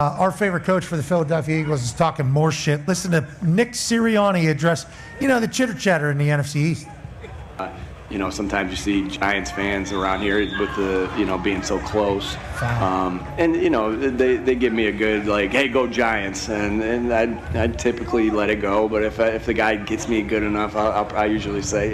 Our favorite coach for the Philadelphia Eagles is talking more shit. Listen to Nick Sirianni address, the chitter chatter in the NFC East. Sometimes you see Giants fans around here with the, being so close. And, they give me a good, hey, go Giants. And I'd typically let it go. But if the guy gets me good enough, I usually say,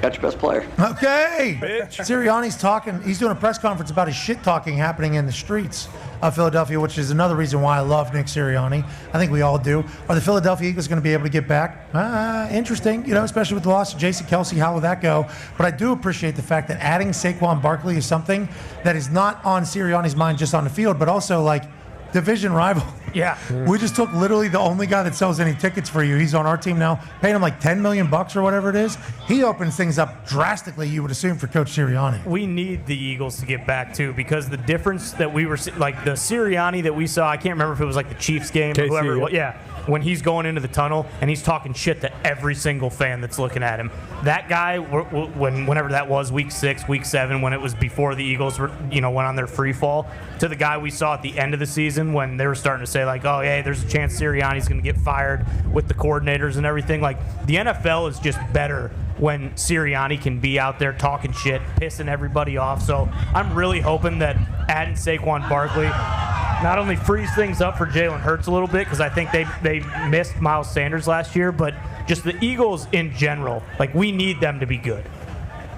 got your best player. Okay. Sirianni's talking. He's doing a press conference about his shit talking happening in the streets of Philadelphia, which is another reason why I love Nick Sirianni. I think we all do. Are the Philadelphia Eagles going to be able to get back? Interesting, especially with the loss of Jason Kelce. How will that go? But I do appreciate the fact that adding Saquon Barkley is something that is not on Sirianni's mind just on the field, but also division rival. Yeah. We just took literally the only guy that sells any tickets for you. He's on our team now, paying him $10 million or whatever it is. He opens things up drastically, you would assume, for Coach Sirianni. We need the Eagles to get back, too, because the difference that we were, the Sirianni that we saw, I can't remember if it was the Chiefs game or whoever it was. Yeah. When he's going into the tunnel and he's talking shit to every single fan that's looking at him. That guy, whenever that was, week 6, week 7, when it was before the Eagles were, went on their free fall, to the guy we saw at the end of the season when they were starting to say, oh, yeah, there's a chance Sirianni's going to get fired with the coordinators and everything. The NFL is just better when Sirianni can be out there talking shit, pissing everybody off. So I'm really hoping that adding Saquon Barkley not only frees things up for Jalen Hurts a little bit, because I think they missed Miles Sanders last year, but just the Eagles in general, we need them to be good.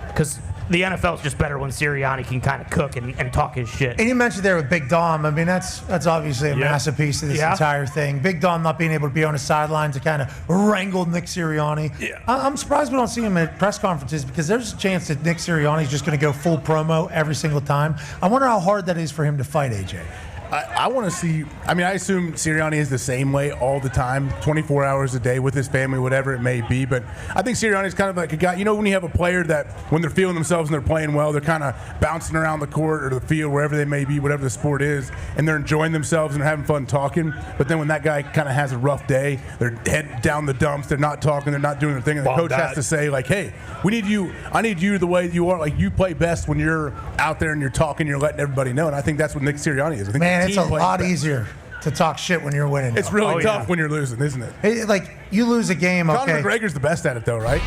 Because the NFL is just better when Sirianni can kind of cook and talk his shit. And you mentioned there with Big Dom. I mean, that's obviously a massive piece of this entire thing. Big Dom not being able to be on the sideline to kind of wrangle Nick Sirianni. Yeah. I'm surprised we don't see him at press conferences, because there's a chance that Nick Sirianni is just going to go full promo every single time. I wonder how hard that is for him to fight, AJ. I want to see. I assume Sirianni is the same way all the time, 24 hours a day with his family, whatever it may be. But I think Sirianni is kind of like a guy. When you have a player that when they're feeling themselves and they're playing well, they're kind of bouncing around the court or the field, wherever they may be, whatever the sport is, and they're enjoying themselves and having fun talking. But then when that guy kind of has a rough day, they're head down the dumps, they're not talking, they're not doing their thing, and the coach has to say, hey, we need you. I need you the way you are. You play best when you're out there and you're talking, you're letting everybody know. And I think that's what Nick Sirianni is. I think it's a lot easier to talk shit when you're winning. It's really tough when you're losing, isn't it? You lose a game, okay. Conor McGregor's the best at it, though, right?